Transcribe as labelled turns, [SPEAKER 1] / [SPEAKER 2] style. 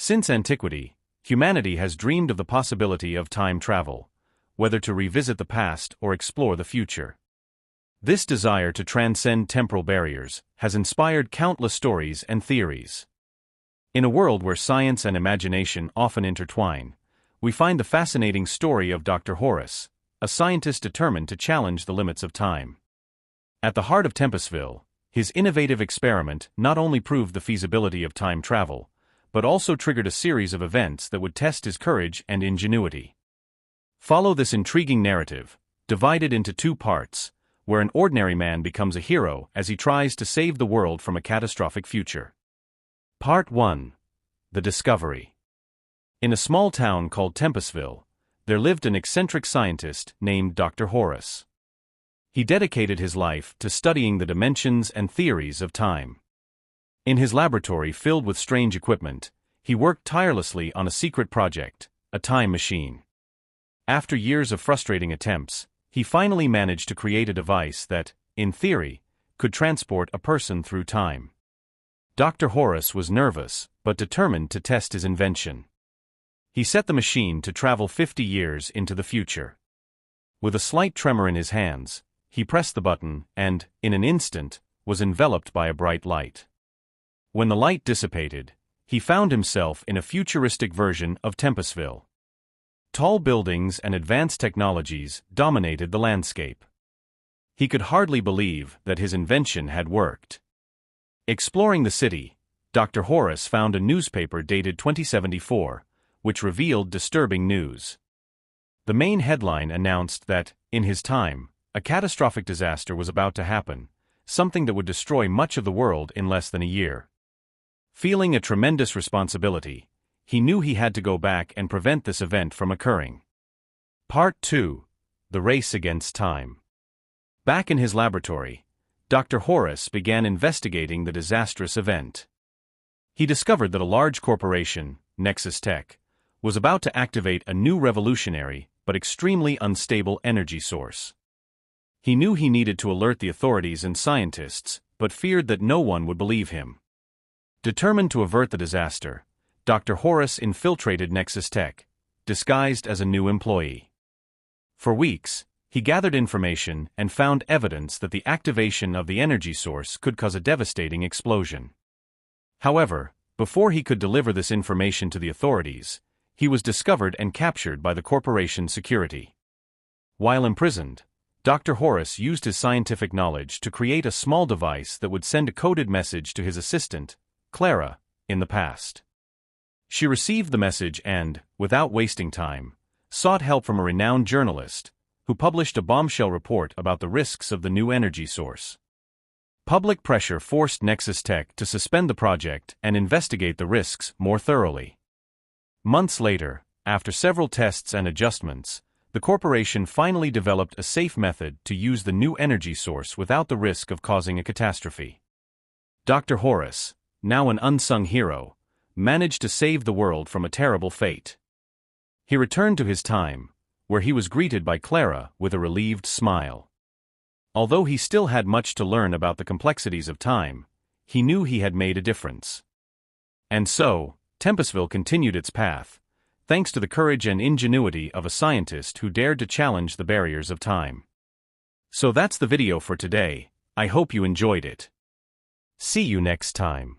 [SPEAKER 1] Since antiquity, humanity has dreamed of the possibility of time travel, whether to revisit the past or explore the future. This desire to transcend temporal barriers has inspired countless stories and theories. In a world where science and imagination often intertwine, we find the fascinating story of Dr. Horace, a scientist determined to challenge the limits of time. At the heart of Tempestville, his innovative experiment not only proved the feasibility of time travel, but also triggered a series of events that would test his courage and ingenuity. Follow this intriguing narrative, divided into two parts, where an ordinary man becomes a hero as he tries to save the world from a catastrophic future. Part 1. The Discovery. In a small town called Tempestville, there lived an eccentric scientist named Dr. Horace. He dedicated his life to studying the dimensions and theories of time. In his laboratory filled with strange equipment, he worked tirelessly on a secret project, a time machine. After years of frustrating attempts, he finally managed to create a device that, in theory, could transport a person through time. Dr. Horace was nervous, but determined to test his invention. He set the machine to travel 50 years into the future. With a slight tremor in his hands, he pressed the button and, in an instant, was enveloped by a bright light. When the light dissipated, he found himself in a futuristic version of Tempestville. Tall buildings and advanced technologies dominated the landscape. He could hardly believe that his invention had worked. Exploring the city, Dr. Horace found a newspaper dated 2074, which revealed disturbing news. The main headline announced that, in his time, a catastrophic disaster was about to happen, something that would destroy much of the world in less than a year. Feeling a tremendous responsibility, he knew he had to go back and prevent this event from occurring. Part 2. The Race Against Time. Back in his laboratory, Dr. Horace began investigating the disastrous event. He discovered that a large corporation, Nexus Tech, was about to activate a new revolutionary but extremely unstable energy source. He knew he needed to alert the authorities and scientists, but feared that no one would believe him. Determined to avert the disaster, Dr. Horace infiltrated Nexus Tech, disguised as a new employee. For weeks, he gathered information and found evidence that the activation of the energy source could cause a devastating explosion. However, before he could deliver this information to the authorities, he was discovered and captured by the corporation's security. While imprisoned, Dr. Horace used his scientific knowledge to create a small device that would send a coded message to his assistant, Clara, in the past. She received the message and, without wasting time, sought help from a renowned journalist, who published a bombshell report about the risks of the new energy source. Public pressure forced Nexus Tech to suspend the project and investigate the risks more thoroughly. Months later, after several tests and adjustments, the corporation finally developed a safe method to use the new energy source without the risk of causing a catastrophe. Dr. Horace, now an unsung hero, managed to save the world from a terrible fate. He returned to his time, where he was greeted by Clara with a relieved smile. Although he still had much to learn about the complexities of time, he knew he had made a difference. And so, Tempestville continued its path, thanks to the courage and ingenuity of a scientist who dared to challenge the barriers of time. So that's the video for today. I hope you enjoyed it. See you next time.